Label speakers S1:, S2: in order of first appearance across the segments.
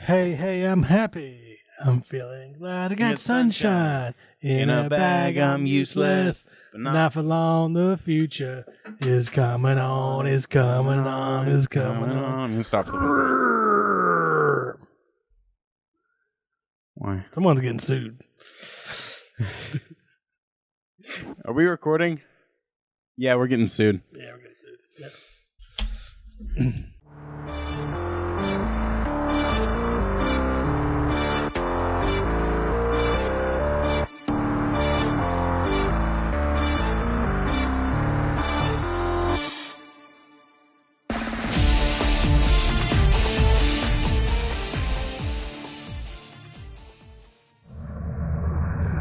S1: Hey, I'm happy. I'm feeling glad I got sunshine. In a bag, I'm useless. But not for long, the future is coming on, is coming on, is coming on.
S2: Stop the Why?
S1: Someone's getting sued.
S2: Are we recording? Yeah, we're getting sued.
S1: Yeah, we're getting sued. Yep.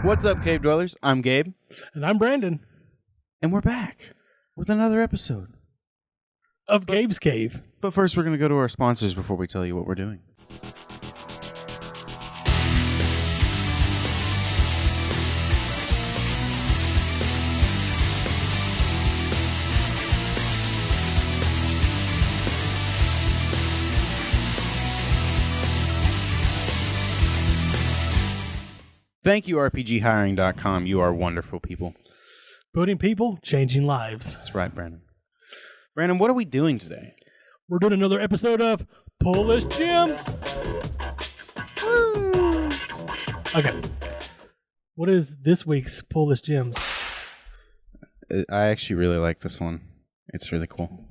S2: What's up, Cave Dwellers? I'm Gabe.
S1: And I'm Brandon.
S2: And we're back with another episode
S1: of Gabe's Cave.
S2: But first, we're going to go to our sponsors before we tell you what we're doing. Thank you, RPGhiring.com. You are wonderful people.
S1: Building people, changing lives.
S2: That's right, Brandon. Brandon, what are we doing today?
S1: We're doing another episode of Polish Gems. Woo! Okay. What is this week's Polish Gems?
S2: I actually really like this one. It's really cool.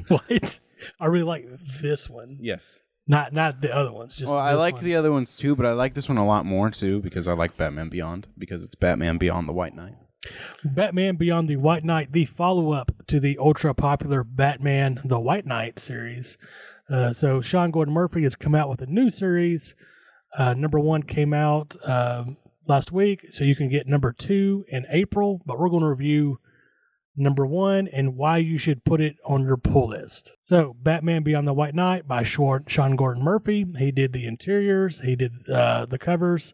S1: What? I really like this one.
S2: Yes.
S1: Not the other ones. Just
S2: I like
S1: one.
S2: the other ones too, but I like this one a lot more too because I like Batman Beyond because it's Batman Beyond the White Knight.
S1: Batman Beyond the White Knight, the follow-up to the ultra-popular Batman the White Knight series. So Sean Gordon Murphy has come out with a new series. Number 1 came out last week, so you can get number 2 in April, but we're going to review number 1 and why you should put it on your pull list. So, Batman Beyond the White Knight by Sean Gordon Murphy. He did the interiors, he did the covers.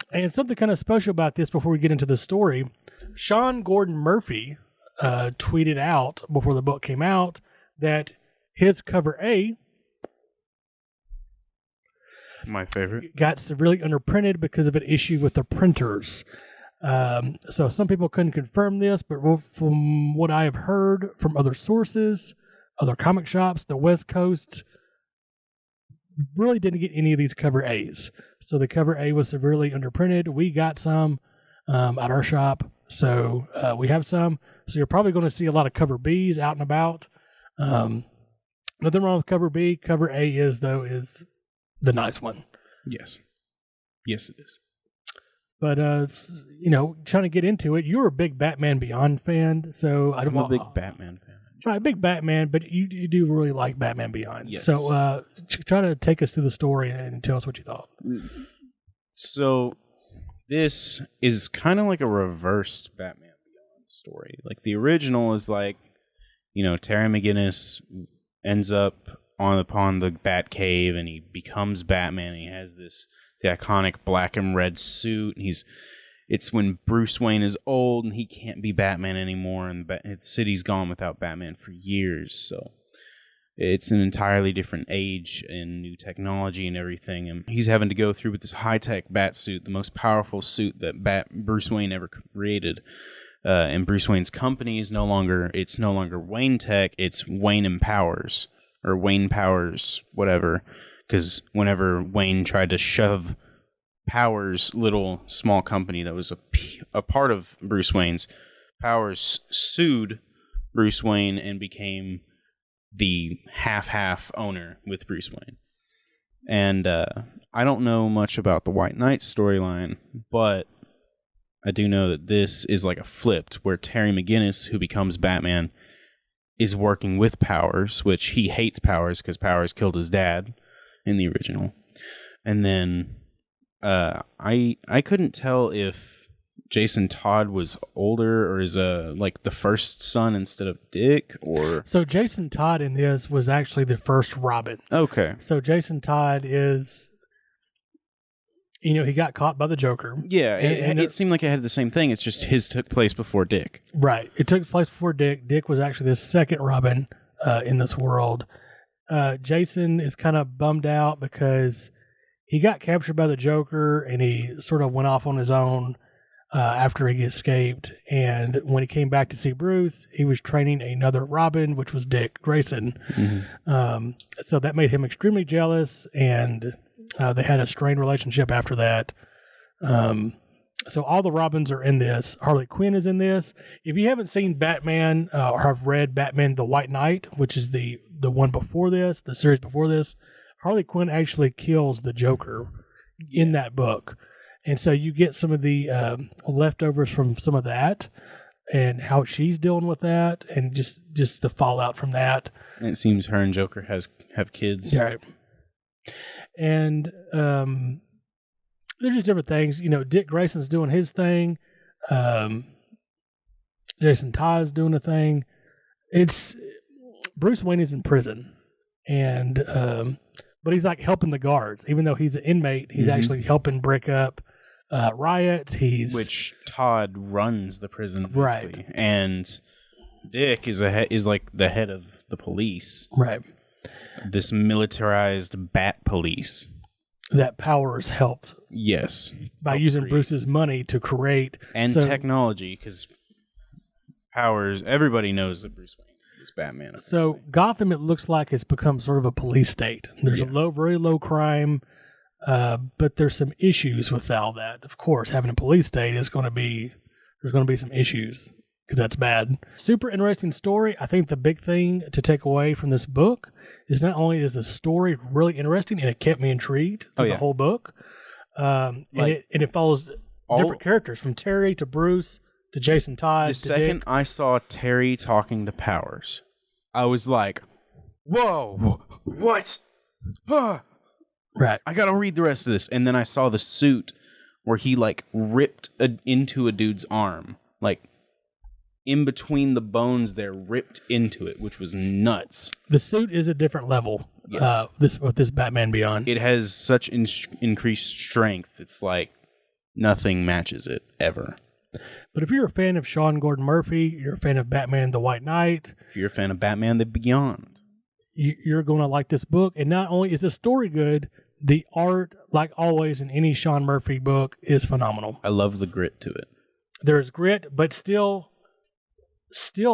S1: And something kind of special about this before we get into the story, Sean Gordon Murphy tweeted out before the book came out that his cover A,
S2: my favorite,
S1: got severely underprinted because of an issue with the printers. So some people couldn't confirm this, but from what I have heard from other sources, other comic shops, the West Coast really didn't get any of these cover A's. So the cover A was severely underprinted. We got some at our shop, so we have some. So you're probably going to see a lot of cover B's out and about. Nothing wrong with cover B. Cover A is the nice one.
S2: Yes. Yes, it is.
S1: But, trying to get into it, you're a big Batman Beyond fan, so I don't
S2: I'm a big Batman fan.
S1: Right, big Batman, but you do really like Batman Beyond.
S2: Yes.
S1: So try to take us through the story and tell us what you thought.
S2: So this is kind of like a reversed Batman Beyond story. Like the original is like, Terry McGinnis ends up upon the Batcave and he becomes Batman. And he has the iconic black and red suit. It's when Bruce Wayne is old and he can't be Batman anymore, and the city's gone without Batman for years. So it's an entirely different age and new technology and everything. And he's having to go through with this high-tech bat suit, the most powerful suit that Bruce Wayne ever created. And Bruce Wayne's company is no longer Wayne Tech, it's Wayne Empowers, or Wayne Powers, whatever. Because whenever Wayne tried to shove Powers' little small company that was a part of Bruce Wayne's, Powers sued Bruce Wayne and became the half-half owner with Bruce Wayne. And I don't know much about the White Knight storyline, but I do know that this is like a flipped, where Terry McGinnis, who becomes Batman, is working with Powers, which he hates Powers because Powers killed his dad in the original. And then I couldn't tell if Jason Todd was older or is like the first son instead of Dick, or
S1: so Jason Todd in this was actually the first Robin.
S2: Okay.
S1: So Jason Todd is, he got caught by the Joker.
S2: Yeah, and it seemed like it had the same thing. It's just his took place before Dick.
S1: Right. It took place before Dick. Dick was actually the second Robin in this world. Jason is kind of bummed out because he got captured by the Joker and he sort of went off on his own after he escaped. And when he came back to see Bruce, he was training another Robin, which was Dick Grayson.
S2: Mm-hmm.
S1: So that made him extremely jealous, and they had a strained relationship after that. So all the Robins are in this. Harley Quinn is in this. If you haven't seen Batman or have read Batman the White Knight, which is the one before this, the series before this, Harley Quinn actually kills the Joker in that book. And so you get some of the leftovers from some of that and how she's dealing with that and just the fallout from that.
S2: And it seems her and Joker have kids.
S1: Yeah. And there's just different things. You know, Dick Grayson's doing his thing. Jason Todd's doing a thing. It's Bruce Wayne is in prison, and but he's like helping the guards, even though he's an inmate. He's actually helping break up riots.
S2: Which Todd runs the prison, basically.
S1: Right,
S2: and Dick is like the head of the police,
S1: right?
S2: This militarized bat police.
S1: That Powers helped.
S2: Yes.
S1: By using Bruce's money to create.
S2: And technology, because Powers, everybody knows that Bruce Wayne is Batman.
S1: So Gotham, it looks like, has become sort of a police state. There's very low crime, but there's some issues with all that. Of course, having a police state there's going to be some issues, because that's bad. Super interesting story. I think the big thing to take away from this book is not only is the story really interesting, and it kept me intrigued through the whole book, and it follows different characters from Terry to Bruce to Jason Todd.
S2: The second I saw Terry talking to Powers, I was like, "Whoa, what?
S1: Right.
S2: I gotta read the rest of this." And then I saw the suit where he like ripped into a dude's arm, like in between the bones there, ripped into it, which was nuts.
S1: The suit is a different level.
S2: Yes.
S1: This Batman Beyond.
S2: It has such increased strength. It's like nothing matches it ever.
S1: But if you're a fan of Sean Gordon Murphy, you're a fan of Batman the White Knight.
S2: If you're a fan of Batman the Beyond,
S1: you're going to like this book. And not only is the story good, the art, like always in any Sean Murphy book, is phenomenal.
S2: I love the grit to it.
S1: There's grit, but still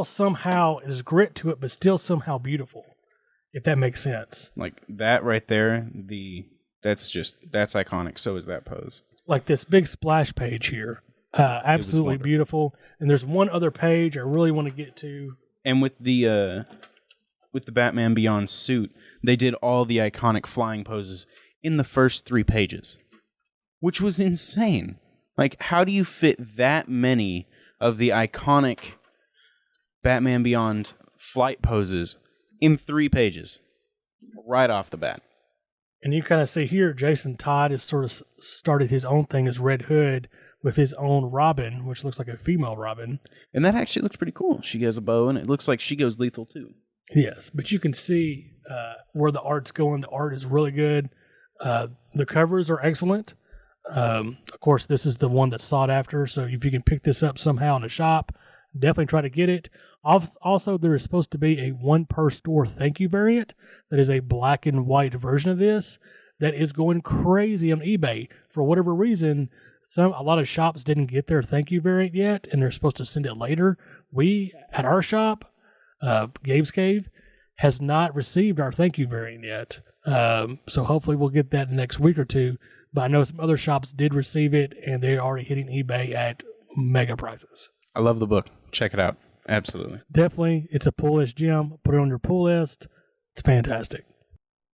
S1: somehow there's grit to it, but still somehow beautiful, if that makes sense.
S2: Like that right there, that's iconic. So is that pose.
S1: Like this big splash page here. Absolutely beautiful. And there's one other page I really want to get to.
S2: And with the Batman Beyond suit, they did all the iconic flying poses in the first 3 pages, which was insane. Like, how do you fit that many of the iconic Batman Beyond flight poses in 3 pages right off the bat?
S1: And you kind of see here, Jason Todd has sort of started his own thing as Red Hood with his own Robin, which looks like a female Robin.
S2: And that actually looks pretty cool. She has a bow, and it looks like she goes lethal, too.
S1: Yes, but you can see where the art's going. The art is really good. The covers are excellent. Of course, this is the one that's sought after, so if you can pick this up somehow in a shop, definitely try to get it. Also, there is supposed to be a 1 per store thank you variant that is a black and white version of this that is going crazy on eBay. For whatever reason, a lot of shops didn't get their thank you variant yet, and they're supposed to send it later. We, at our shop, Gabe's Cave, has not received our thank you variant yet. So hopefully we'll get that next week or two. But I know some other shops did receive it, and they're already hitting eBay at mega prices.
S2: I love the book. Check it out. Absolutely.
S1: Definitely. It's a pull list gem. Put it on your pull list. It's fantastic.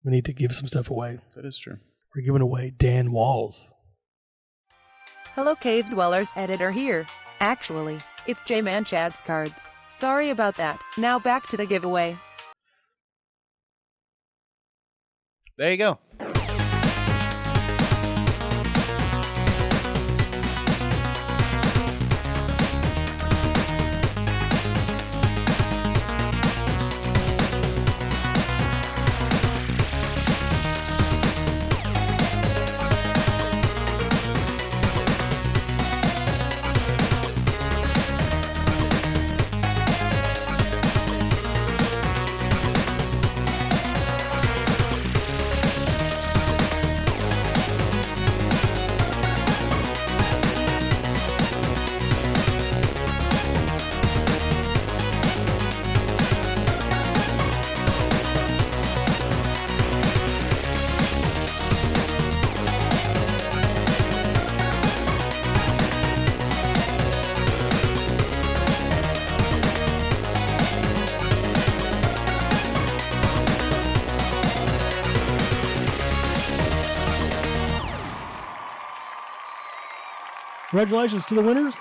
S1: We need to give some stuff away.
S2: That is true.
S1: We're giving away Dan Walls.
S3: Hello Cave Dwellers, editor here. Actually, it's J-Man Chad's cards. Sorry about that. Now back to the giveaway.
S2: There you go.
S1: congratulations to the winners.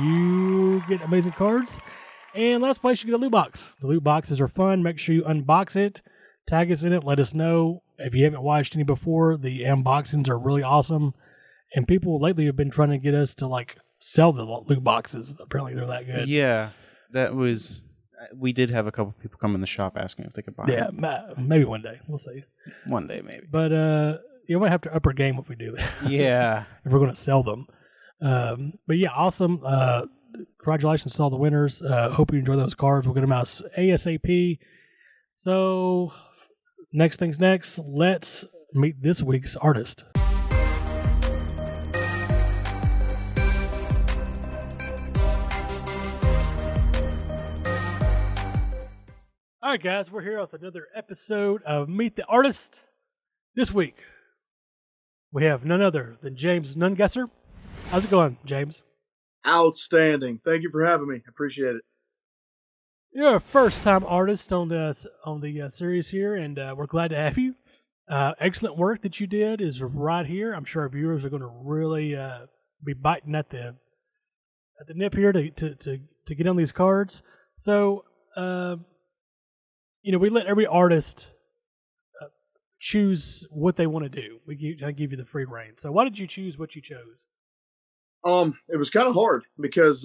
S1: You get amazing cards. And last place, you get a loot box. The loot boxes are fun. Make sure you unbox it. Tag us in it. Let us know. If you haven't watched any before, the unboxings are really awesome. And people lately have been trying to get us to sell the loot boxes. Apparently they're that good.
S2: Yeah, that was... We did have a couple people come in the shop asking if they could buy
S1: Yeah,
S2: it.
S1: maybe one day. We'll see.
S2: One day, maybe.
S1: But you might have to up our game if we do that.
S2: Yeah.
S1: If we're going to sell them. But yeah, awesome. Congratulations to all the winners. Hope you enjoy those cards. We'll get them out ASAP. So, next thing's next. Let's meet this week's artist. All right, guys, we're here with another episode of Meet the Artist. This week, we have none other than James Nungesser. How's it going, James?
S4: Outstanding. Thank you for having me. I appreciate it.
S1: You're a first-time artist on the series here, and we're glad to have you. Excellent work that you did is right here. I'm sure our viewers are going to really be biting at the nip here to get on these cards. So, we let every artist choose what they want to do. We give you the free reign. So why did you choose what you chose?
S4: It was kind of hard because,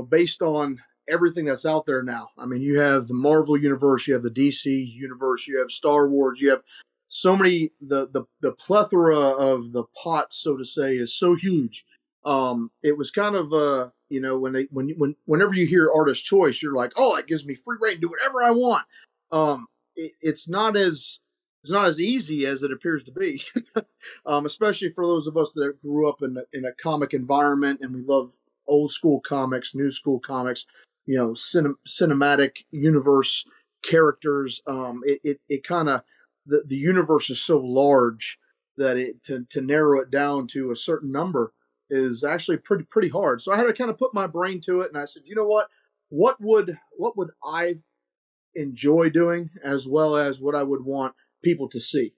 S4: based on everything that's out there now, I mean, you have the Marvel universe, you have the DC universe, you have Star Wars, you have so many, the plethora of the pot, so to say, is so huge. It was kind of, whenever you hear artist choice, you're like, oh, that gives me free reign to do whatever I want. It's not as easy as it appears to be, especially for those of us that grew up in a comic environment and we love old school comics, new school comics, cinematic universe characters. It kind of the universe is so large that to narrow it down to a certain number is actually pretty hard. So I had to kind of put my brain to it, and I said, you know what? What would I enjoy doing, as well as what I would want people to see?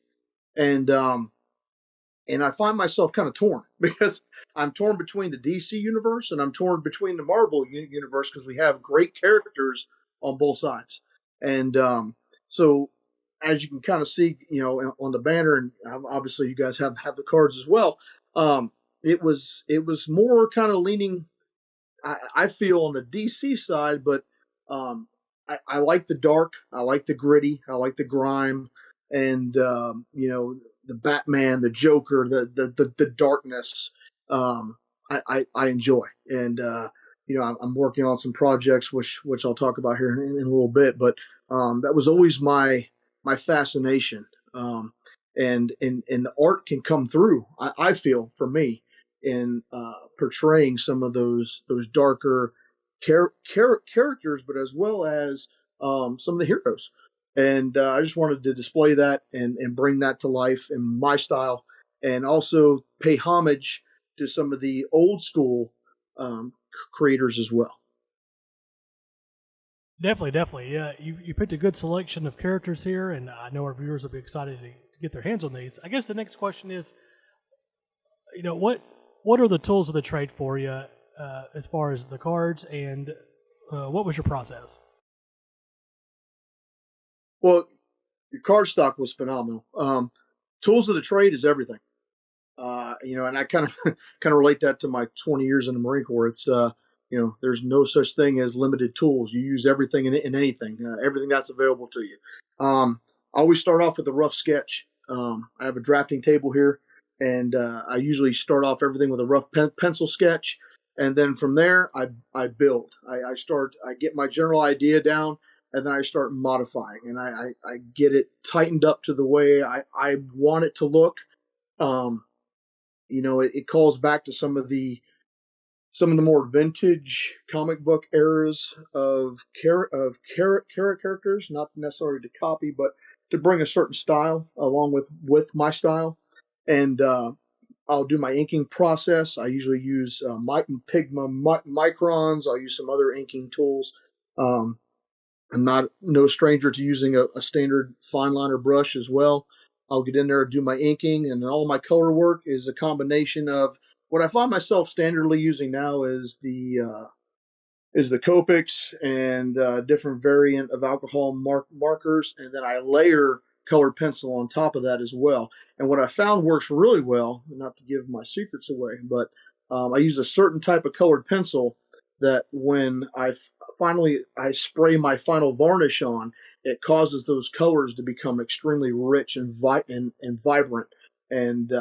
S4: And I find myself kind of torn because I'm torn between the DC universe and I'm torn between the Marvel universe because we have great characters on both sides. And so as you can kind of see, on the banner, and obviously you guys have the cards as well. It was more kind of leaning, I feel, on the DC side, but I like the dark, I like the gritty, I like the grime, and the Batman, the Joker, the darkness. I enjoy, and I'm working on some projects which I'll talk about here in a little bit, but that was always my fascination, and the art can come through. I feel, for me, in portraying some of those darker characters, but as well as some of the heroes. And I just wanted to display that and bring that to life in my style, and also pay homage to some of the old school creators as well.
S1: Definitely. Yeah, you picked a good selection of characters here, and I know our viewers will be excited to get their hands on these. I guess the next question is, what are the tools of the trade for you as far as the cards, and what was your process?
S4: Well, your card stock was phenomenal. Tools of the trade is everything. And I kind of relate that to my 20 years in the Marine Corps. It's there's no such thing as limited tools. You use everything in anything, everything that's available to you. I always start off with a rough sketch. I have a drafting table here, and I usually start off everything with a rough pencil sketch, and then from there I build. I get my general idea down, and then I start modifying, and I get it tightened up to the way I want it to look. It calls back to some of the more vintage comic book eras of characters, not necessarily to copy, but to bring a certain style along with my style. And I'll do my inking process. I usually use Pigma microns. I'll use some other inking tools. I'm no stranger to using a standard fine liner brush as well. I'll get in there and do my inking, and all my color work is a combination of what I find myself standardly using now is the Copics and different variant of alcohol markers, and then I layer colored pencil on top of that as well. And what I found works really well, not to give my secrets away, but I use a certain type of colored pencil that when I spray my final varnish on, it causes those colors to become extremely rich and vibrant. And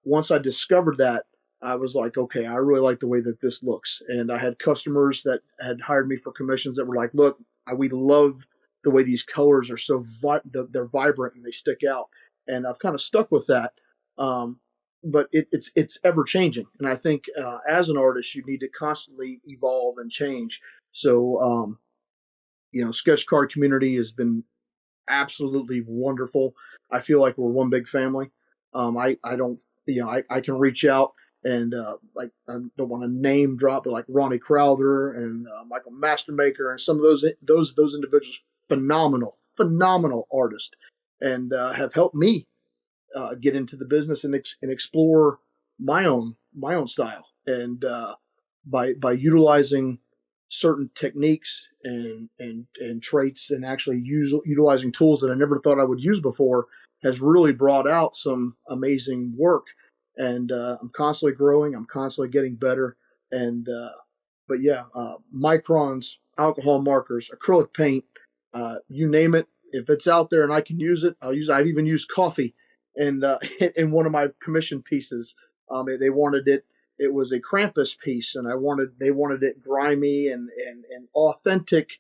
S4: once I discovered that, I was like, okay, I really like the way that this looks. And I had customers that had hired me for commissions that were like, look, we love the way these colors are so they're vibrant and they stick out. And I've kind of stuck with that. But it's ever changing. And I think as an artist, you need to constantly evolve and change. So, sketch card community has been absolutely wonderful. I feel like we're one big family. I don't, I can reach out and like I don't want to name drop, but like Ronnie Crowther and Michael Mastermaker and some of those individuals, phenomenal artists, and have helped me get into the business and explore my own style. And by utilizing certain techniques and traits and actually utilizing tools that I never thought I would use before has really brought out some amazing work. And I'm constantly growing. I'm constantly getting better. And but yeah, microns, alcohol markers, acrylic paint, you name it. If it's out there and I can use it, I'll use it. I've even used coffee in one of my commission pieces. They wanted it. It was a Krampus piece, and they wanted it grimy and authentic,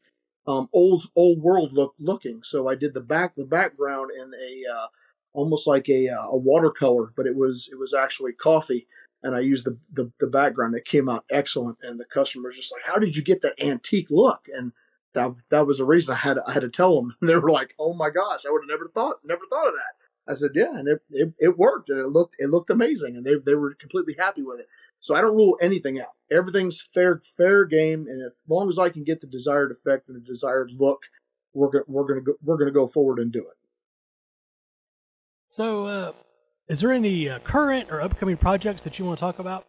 S4: old world looking. So I did the background in a almost like a watercolor, but it was actually coffee, and I used the background. It came out excellent, and the customer's just like, "How did you get that antique look?" And that was a reason I had to tell them. And they were like, "Oh my gosh, I would have never thought of that." I said, "Yeah," and it worked, and it looked amazing, and they were completely happy with it. So I don't rule anything out. Everything's fair game, and as long as I can get the desired effect and the desired look, we're gonna go forward and do it.
S1: So, is there any current or upcoming projects that you want to talk about?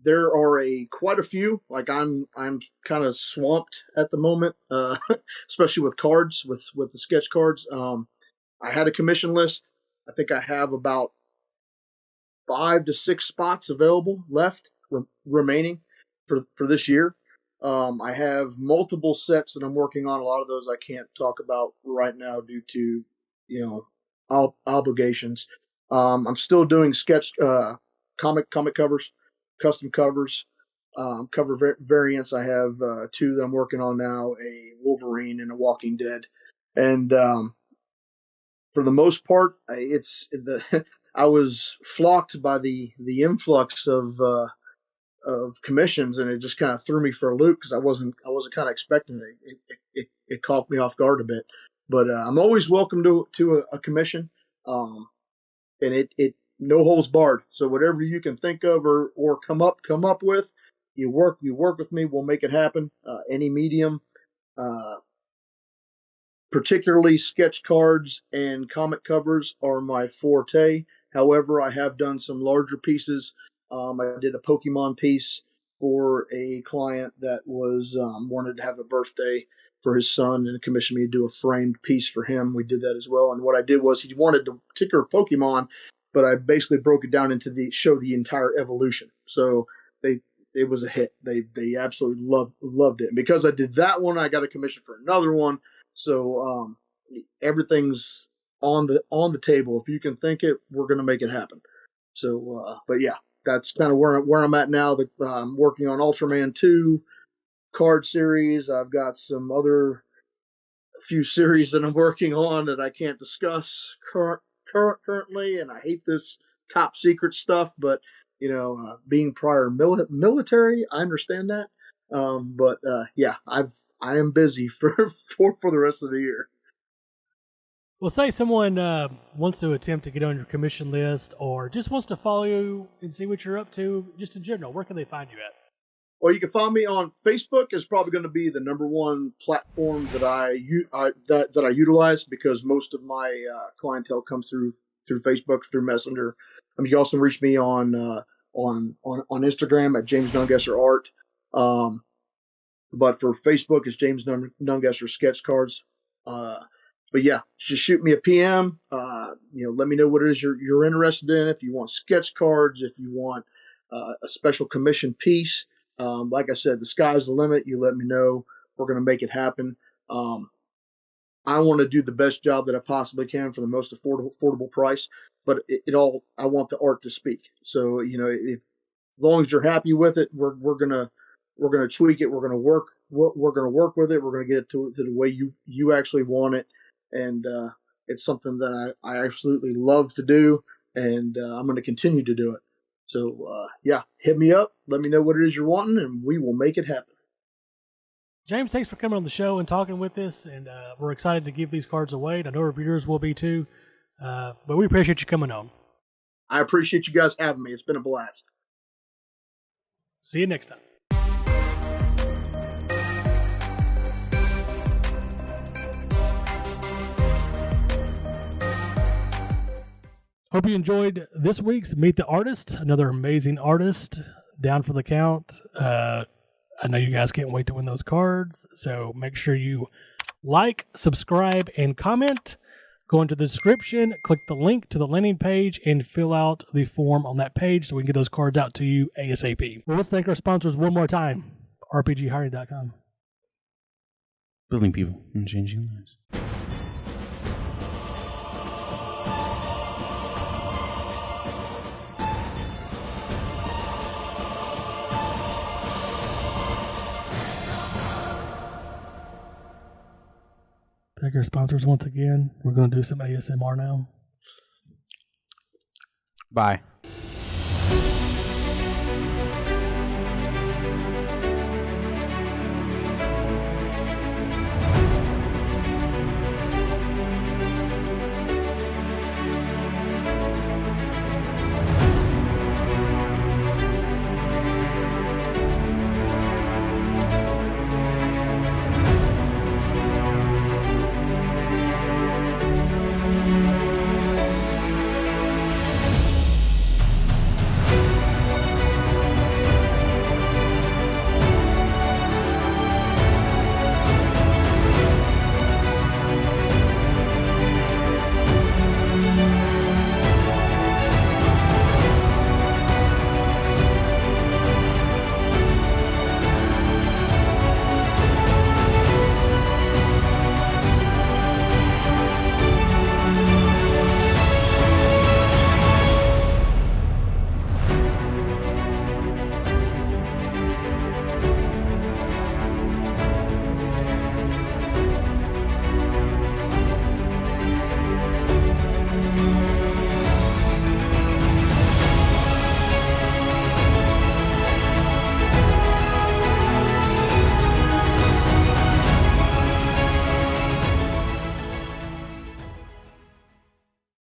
S4: There are quite a few. Like I'm kind of swamped at the moment, especially with cards, with the sketch cards. I had a commission list. I think I have about 5 to 6 spots available left remaining for this year. I have multiple sets that I'm working on. A lot of those I can't talk about right now due to obligations. I'm still doing sketch comic covers, custom covers, cover variants. I have 2 that I'm working on now: a Wolverine and a Walking Dead. And for the most part, I was flocked by the influx of commissions, and it just kind of threw me for a loop because I wasn't kind of expecting it. It caught me off guard a bit. But I'm always welcome to a commission, and it no holds barred. So whatever you can think of or come up with, you work with me. We'll make it happen. Any medium, particularly sketch cards and comic covers are my forte. However, I have done some larger pieces. I did a Pokemon piece for a client that was wanted to have a birthday for his son and commissioned me to do a framed piece for him. We did that as well. And what I did was he wanted the particular Pokemon, but I basically broke it down into show the entire evolution. So it was a hit. They absolutely loved it. And because I did that one, I got a commission for another one. So everything's on the table. If you can think it, we're going to make it happen. So, but yeah, that's kind of where I'm at now. I'm working on Ultraman 2 card series. I've got some other few series that I'm working on that I can't discuss currently, and I hate this top secret stuff. But being prior military, I understand that. But yeah, I am busy for the rest of the year.
S1: Well, say someone wants to attempt to get on your commission list, or just wants to follow you and see what you're up to, just in general. Where can they find you at?
S4: Well, you can find me on Facebook. Is probably going to be the number one platform that I utilize, because most of my clientele comes through Facebook, through Messenger, You can also reach me on Instagram at James Nungesser Art. But for Facebook, it's James Nungesser Sketch Cards. But yeah, just shoot me a PM. Let me know what it is you're interested in. If you want sketch cards, if you want a special commission piece, like I said, the sky's the limit. You let me know. We're going to make it happen. I want to do the best job that I possibly can for the most affordable price. But I want the art to speak. So as long as you're happy with it, we're gonna tweak it. We're gonna work with it. We're gonna get it to the way you actually want it, and it's something that I absolutely love to do, and I'm going to continue to do it. So hit me up. Let me know what it is you're wanting, and we will make it happen.
S1: James, thanks for coming on the show and talking with us, and we're excited to give these cards away. I know our viewers will be too, but we appreciate you coming on.
S4: I appreciate you guys having me. It's been a blast.
S1: See you next time. Hope you enjoyed this week's Meet the Artist, another amazing artist down for the count. I know you guys can't wait to win those cards, so make sure you like, subscribe, and comment. Go into the description, click the link to the landing page, and fill out the form on that page so we can get those cards out to you ASAP. Well, let's thank our sponsors one more time, RPGhiring.com.
S2: Building people and changing lives.
S1: Thank our sponsors once again. We're going to do some ASMR now.
S2: Bye.